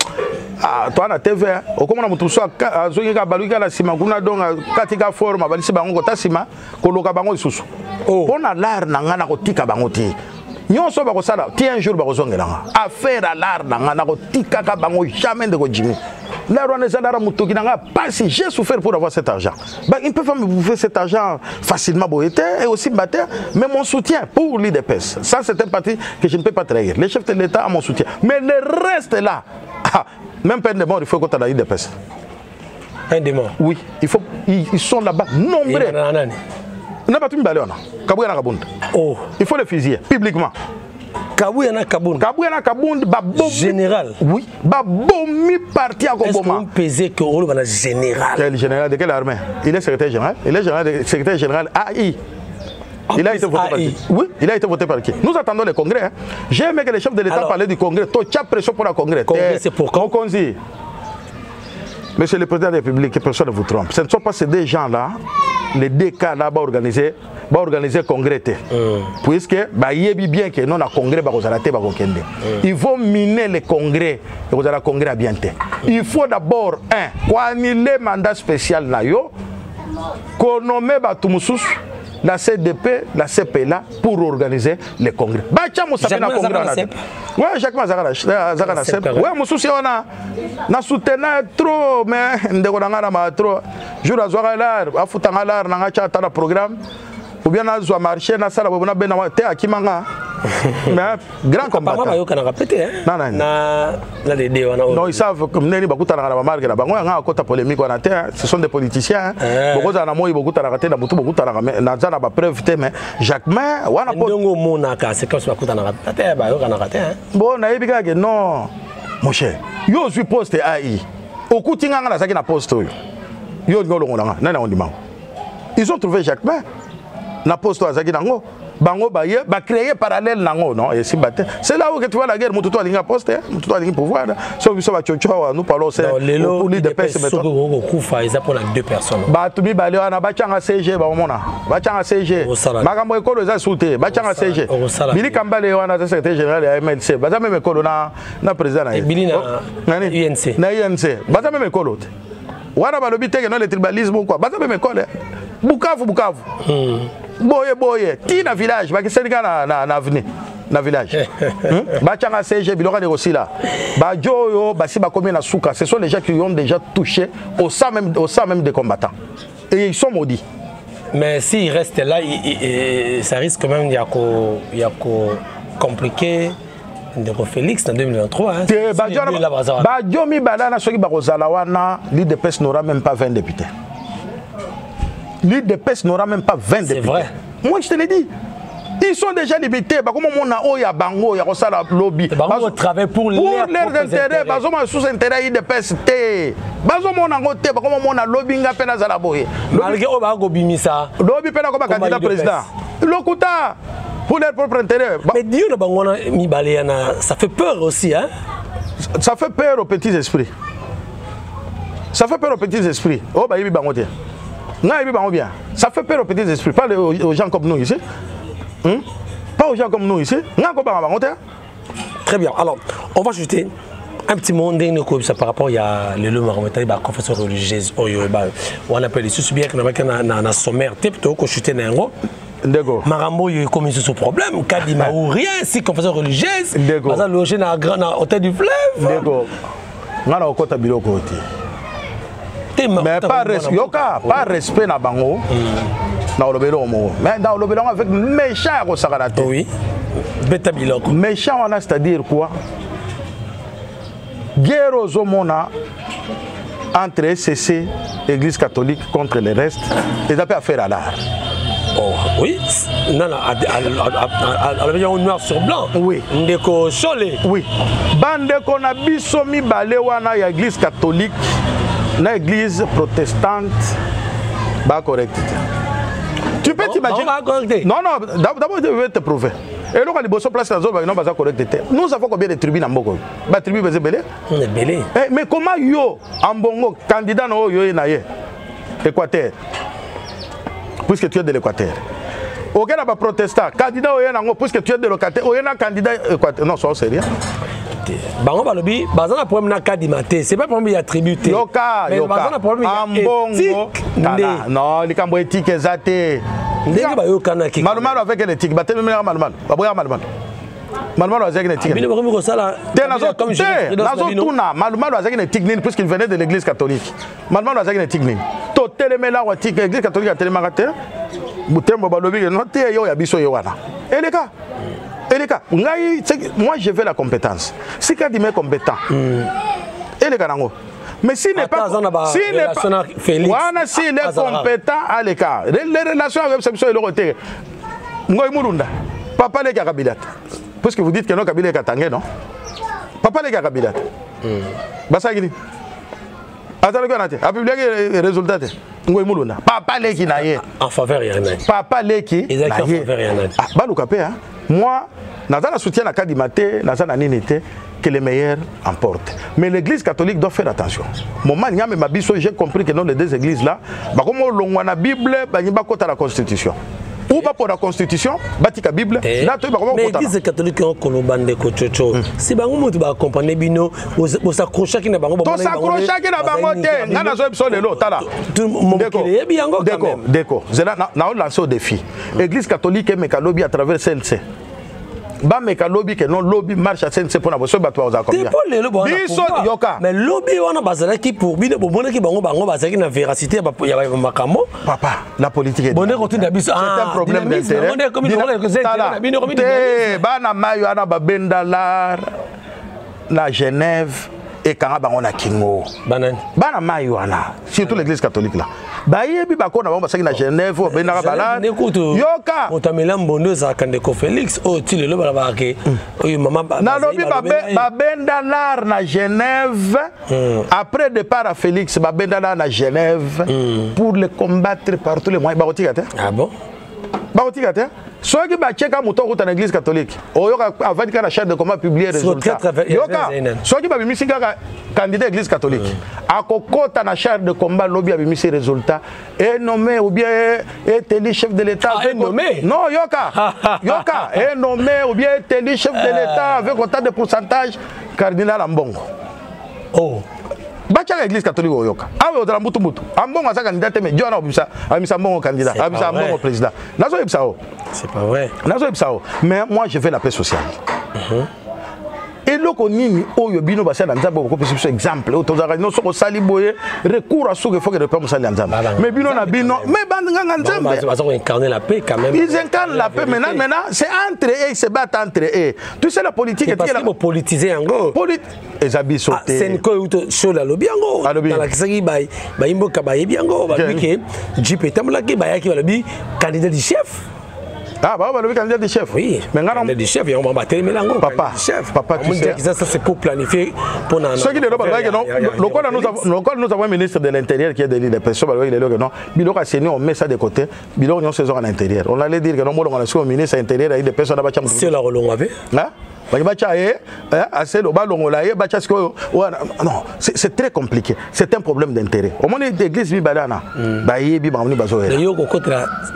Ah, toi na TV, au comme on a tout ça, Zoïga Baluga la Sima, Guna donc Katika Forme, Balisi Bango Tassima, Koloka Bango Susu. On a l'art Nangana Kotika Bangoti. Nyon so bako sala, ti un jour bako zongelanga. Affaire à l'art Nangana Kotika Bango jamais de Kojimi. L'art on est à Mutoki Nanga, pas si j'ai souffert pour avoir cet argent. Bah, ils peuvent pas me bouffer cet argent facilement boité et aussi battre, mais mon soutien pour l'IDPS. Ça c'est un parti que je ne peux pas trahir. Les chefs de l'État ont mon soutien. Mais le reste est là. Même peine de mort, il faut qu'on ait l'IDPS. Peine de mort? Oui, ils sont là-bas, nombreux. Oh. Il faut les fusiller, publiquement. Kabouyana Kabound. Général. Oui. Baboumi parti à Koboma. Est-ce qu'on pesait que on est général? Quel général de quelle armée? Il est secrétaire général. Il est secrétaire général AI. Il a été voté par qui? Oui, il a été voté par qui? Nous attendons le congrès. Hein. J'ai aimé que les chefs de l'État parlaient du congrès. Tu as pression pour le congrès. Congrès, c'est pour quand? Monsieur le président de la République, que personne ne vous trompe. Ce ne sont pas ces deux gens-là, les deux cas là, va organiser le congrès. Puisque, bien que non, le congrès va ils vont miner le congrès. Le congrès à bientôt. Il faut d'abord, quand il y a mandat spécial, qu'on nomme la CDP, la CPLA pour organiser le congrès. Oui, Jacques Mazagara. Oui, je na soutenir trop, mais trop. Je dois avoir un programme. Ou bien na zo marché na sala bobona bena te akimanga. Mais grand combattant. Non, ils savent que neni bakuta na marque na bango nga kota polémique wana te, ce sont des politiciens. Beaucoup za na moi bakuta na te na butu bakuta na za na ba preuve te mais Jacquemain wana po ndongo mona ka c'est comme bakuta na te ba yo kana te. Bon na yebika que non. Mon cher, yo suis poste AI. Okutinga na zaki na poste yo. Yo ngolo ngolanga na na ondima. Ils ont trouvé Jacquemain. Na poste azaki nango bango baye ba créer parallèle nango non et si batte c'est là où que tu vois la guerre mututo alinga poste mututo alinga pouvoir so biso ba chocho nous parlons c'est pour l'UDPS mais ko kufa eza pour la deux personnes ba tubi bale wana ba changa CG ba mona ba changa CG makambo ekolo eza souté ba changa CG bili kambale wana secrétaire général ya MLC ba za même ekolo na président na bili na UNC na UNC ba za même ekolo wana ba lobi teke non le tribalisme quoi ba za même ekolo Bukavu boye ti na village ba kisenika na avenue na village bachanga CG biloka de Rosila ba joyo basi ba combien na souka ce sont les gens qui ont déjà touché au sein même des combattants et ils sont maudits. Mais s'il reste là ça risque quand même il y a compliqué Ndeko Félix en 2023 hein. Ba jomi balana soki ba kozala wana l'UDPS n'aura même pas 20 députés. L'UDPS n'aura même pas 20 députés. C'est vrai. Moi, je te l'ai dit. Ils sont déjà limités. Comme on a Oya Bango, il y a Rosala Lobby. On travaille pour leurs intérêts. Ils sont sous-intérêts l'UDPS. On a voté. Comme on a lobby, on a peine à Zalaboye. Malgré Obago Bimisa. Lobby peine comme candidat président. L'Okuta, pour leur propre intérêt. Mais Dieu, ça fait peur aussi. Hein? Ça fait peur aux petits esprits. Ça fait peur aux petits esprits. Oh, bah, il y a Bangote. Bien. Ça fait peur aux petits esprits, pas aux gens comme nous ici. Pas aux gens comme nous ici. Très bien. Alors, on va ajouter un petit mot par rapport à la confession religieuse. On appelle les sous bien que dans sommaire, plutôt que chuter n'engo. Marambo il comme ce problème. Kadima ou rien, si confession religieuse. Parce que logé dans hôtel du fleuve. D'accord. On a au côté bureau côté. Mais pas respect na bango na olobelo mo mais dans olobelo avec méchant ko sakarate oui beta biloko méchant on a c'est-à-dire quoi guerre aux homona entre SCC église catholique contre le reste et ça peut faire à l'art. Oh oui non alors noir sur blanc oui ndeko Cholé oui bande ko na biso mi balé wana ya église catholique na église protestante bah correct. Tu peux t'imaginer? Non, d'abord je vais te prouver. Et donc les bossons place dans zone non pas correct. Nous avons combien de tribus dans Mboko? Ba tribu bezé belé? On est belé. Mais comment yo en Bongo candidat no yo naye Équateur? Puisque tu es de l'Équateur. Aucun ba protestant candidat yo nango puisque tu es de l'Équateur. Oyo na candidat Équateur. Non, c'est sérieux. Bango balobi bazana problème na kadimate c'est pas problème ya tributé yoka ambongo non likambo éthique ezate ndenge ba yokana ki malumalo avec l'éthique batelemela malumalo baboya malumalo avec l'éthique bino bakomi ko sala comme je nazo tuna malumalo avec l'éthique nini puisqu'il venait de l'église catholique malumalo avec l'éthique nini to telemela wa éthique église catholique telemaka te butembo balobi non te yo ya biso yo wana eleka. Et les gars, moi je veux la compétence. Si quelqu'un est compétent, et les gars, mais s'il n'est pas s'il est compétent à l'écart, les relations avec ce le côté. Ngoy Murunda, papa les Kabilat. Parce que vous dites que non Kabila est Katangé, non? Papa les Kabilat. Basagini. Attends le gars, a publié les résultats. Ngoy Murunda. Papa les qui naïe. En faveur rien. Papa les qui naïe. En faveur rien. Ah, Baloukape, hein? Moi, je soutiens la Kadimate, que les meilleurs emportent. Mais l'église catholique doit faire attention. J'ai compris que dans les deux églises là, la Bible, la Constitution. Ou pas pour la Constitution, la Bible. Mais l'église catholique en Colobande, si vous accompagnez Bino, vous accrochez qui n'a pas D'accord. J'ai lancé au défi. L'église catholique est lobby à travers CLC. Ba meka lobby que non lobby marche à CNC pour na boso bato za combien biso yoka mais lobby wana bazala ki pour bino bomona ki bango bazala ki na véracité ya makambo papa la politique est c'est un problème d'intérêt bana mayo ana babenda lar na Genève et quand bango na Kingo bana mayo ana surtout l'église catholique là bayebi bakona bango basaki na Genève obenda bala yoka otamela mbondo za Ndeko Félix o ti lelo bala bake oyo mama na lobi babenda lar na Genève après départ à Félix babenda lar na Genève pour les combattre par tous les moyens barotika te ah bon barotika te Soit qui va checker mon tour dans l'église catholique. Oh, avant que la chaîne de comment publier les résultats. Soit qui va me candidat à l'église catholique. À Kokota na chaire de combat lobby a mis ses résultats et nommé ou bien est élu chef de l'État. Nommé? Non, Yoka est nommé ou bien est élu chef de l'État avec autant de pourcentage cardinal Ambongo. Oh. Bacha l'église catholique au Yoka. Ah oui, au Drambutu Mutu. Ambongo a sa candidat mais John a bisa Ambongo candidat, a bisa Ambongo président. Nazo Ipsao. C'est pas vrai. Nazo Ipsao. Mais moi je fais la paix sociale. Et là, on y a bino basa dans nzambe ko pesi exemple o tozaka no soko sali boye recours à ce qu'il faut que le peuple sali nzambe mais bino na bino mais bandanga nzambe ils ont incarné la paix quand même. Ils incarnent la paix maintenant c'est entre eux, ils se battent entre eux. Tu sais la politique est parce qu'ils vont politiser en gros. Les habits sautés. C'est une chose sur la lobby en gros. Dans la kisaki bay imbo kabaye bien gros ba que JP tamla ki bay ki lobby candidat du chef. Ah, bah, le candidat du chef. Oui, mais candidat du chef, on va battre les mélanges. Papa, tu sais. Ça, c'est pour planifier. Ce qui est nous avons un ministre de l'Intérieur qui est de l'IDPS. On met ça de côté. On a saison à l'intérieur. On allait dire que nous avons un ministre de l'Intérieur à l'IDPS. C'est la relon avec. Non, c'est très compliqué. C'est un problème d'intérêt. Au moment de l'église,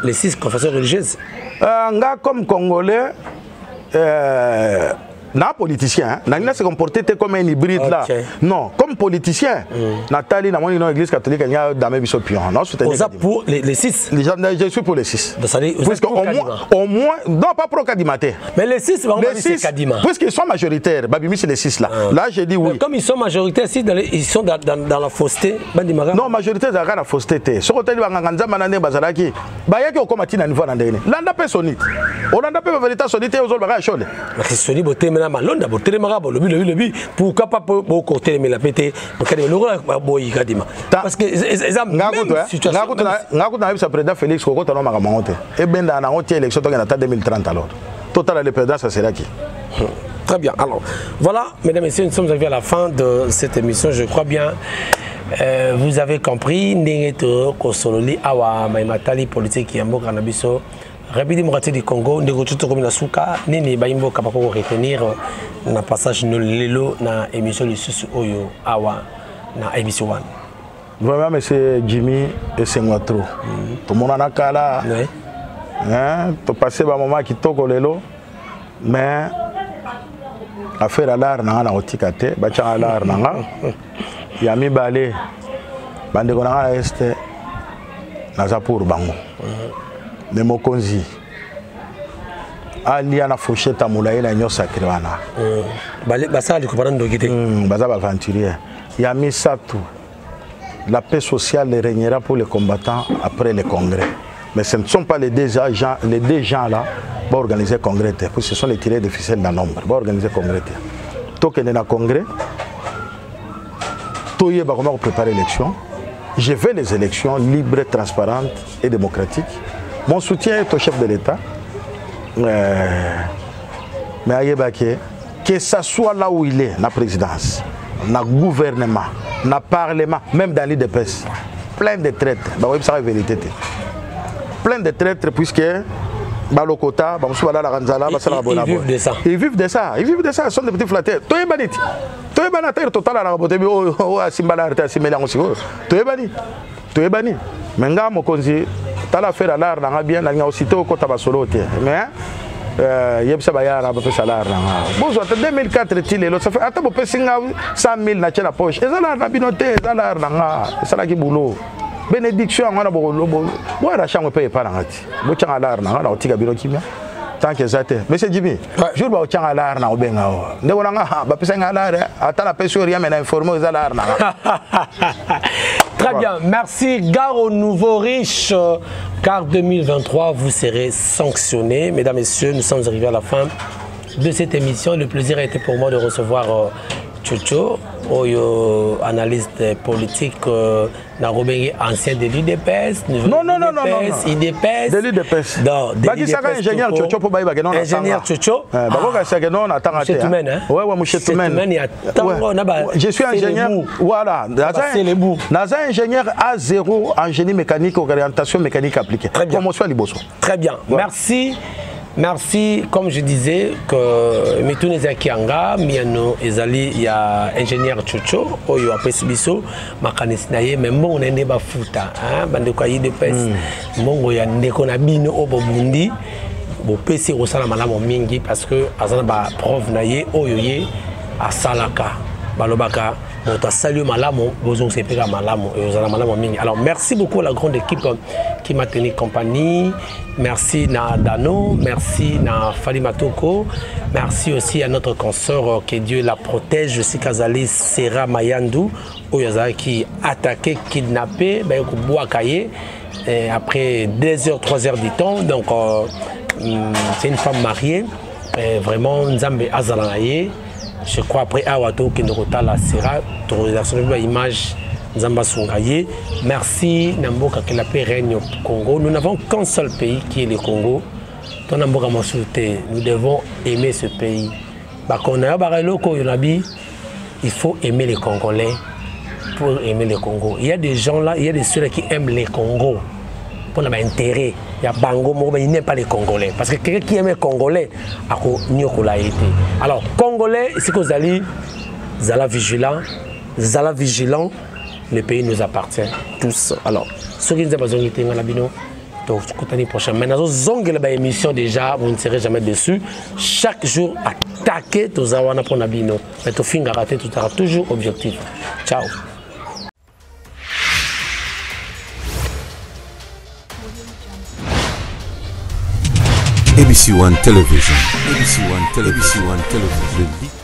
les 6 confessions religieuses. Comme Congolais, na politicien, n'a se comporté comme un hybride là. Non, comme politicien, Nathalie, dans l'église catholique, il y a Damé Bissopion. Pour les 6. Je suis pour les 6. Puisque au moins, non pas pro Kadimate. Mais les 6, c'est Kadima. Puisqu'ils sont majoritaires, Babimi c'est les 6 là. Là, j'ai dit oui. Comme ils sont majoritaires, ils sont dans la fausseté. Non, majoritaire, dans la fausseté. Ce côté, Banganza Manane Bazaraki, Bayaki au combattant à niveau d'Andéné. L'anda peut sonner. Olanda peut vérité sonner aux autres bagages chaudes. Sonner, beauté, malonda botere marabo lobi pourquoi pas pour côté mais la pété parce que ils ont même situation ngakuna sa président Félix Kokota no makamonte et benda na onti élection to en 2030 alors total le président ça sera qui. Très bien. Alors voilà mesdames et messieurs, nous sommes arrivés à la fin de cette émission, je crois bien. Vous avez compris Nengeto Kosololi Awa Maimatali politique ya mboka na biso République démocratique du Congo, négociation comme la souka, nini baimbo kapako retenir na passage no lelo na émission le susu oyo awa na émission 1. Vraiment monsieur Jimmy et Sengwatro. Tout le monde en a kala. Hein, to passer ba moment qui toko lelo mais affaire à l'art na otikate, ba cha l'art na ya mi balé bande ko na este na za pour bango. Mais mokonzi ali ana fochette amulaye na nyosa kirwana basa ali kupana ndogite baza aventurier ya misatu la paix sociale régnera pour les combattants après le congrès, mais ce ne sont pas les deux gens là vont organiser congrès parce que ce sont les tirés de ficelle dans nombre vont organiser congrès tokende na congrès toye ba comment préparer l'élection. Je veux les élections libres, transparentes et démocratiques. Mon soutien est au chef de l'État, mais Ayebake, que ce soit là où il est, la présidence, le gouvernement, le parlement, même dans l'IDPS, plein de traîtres, c'est la vérité. Plein de traîtres puisque Balokota, ils vivent de ça. Ils vivent de ça, ce sont des petits flatteurs. Toi, Banit, toi, Banat, total à la robote, toi, Banit, Menga Mokonzi. Tala faire l'art dans bien dans aussitôt côté basolote mais yebsa bayara ba pesa l'art dans bon 2004 tile lo ça fait ata bo pesinga 100 000 na tena poche ezala na binote ezala dans ça la ki boulot bénédiction on a bo voilà chango paye pas ngati bo tanga l'art na otika bino kimia tant que ça monsieur Jimmy jour ba tanga l'art na obenga nde wona nga ba pesinga l'art ata la pesa rien mais na informer ezala l'art na. Très bien, merci. Gare aux nouveaux riches, car 2023, vous serez sanctionnés. Mesdames, Messieurs, nous sommes arrivés à la fin de cette émission. Le plaisir a été pour moi de recevoir Tchotcho, analyste politique, ancien de l'UDPS. Non. IDPS. De l'UDPS. Ingénieur Tchotcho pour baïba. Ingénieur Tchotcho. Je suis ingénieur. Voilà. Naza ingénieur A0 en génie mécanique, orientation mécanique appliquée. Très bien. Très bien. Merci. Merci, comme je disais, que Mitoune Zakianga, Miano Ezali, il y a ingénieur Chocho, Oyo Apesibiso, Makanis Naye, mais bon, on est né bafuta, hein, Bandekoyi de Pes, Mongo ya Ndeko Nabino Obobundi, Bo PC au Sala Malamo Mingi, parce que Azana ba prof Naye, Oyo Ye, à Salaka, Balobaka. Alors merci beaucoup à la grande équipe qui m'a tenu compagnie. Merci à Dano, merci à Falima Toko, merci aussi à notre consoeur, que Dieu la protège, aussi Kazali Sera Mayandou, qui a attaqué, kidnappé, après 2 heures, 3 heures du temps. Donc c'est une femme mariée, vraiment Nzambe Azalanaye. Je crois après Awato qui nous retale la Sera, autorisation de l'image Nzamba Sungaye. Merci Namboka qui la paix règne au Congo. Nous n'avons qu'un seul pays qui est le Congo. Nous devons aimer ce pays. Il faut aimer les Congolais pour aimer le Congo. Il y a des gens là, il y a des ceux qui aiment les Congos pour leur intérêt. Il y a Bango, mais il n'aime pas les Congolais. Parce que quelqu'un qui aime les Congolais, alors, Congolais, c'est que vous allez vigilant, le pays nous appartient tous. Alors, ceux qui nous ont besoin de prochain. Maintenant, émission déjà, vous ne serez jamais dessus. Chaque jour, attaquez tous awana pour Nabino. Mais tout fin raté, tout sera toujours objectif. Ciao. ABC One Television. ABC One Television.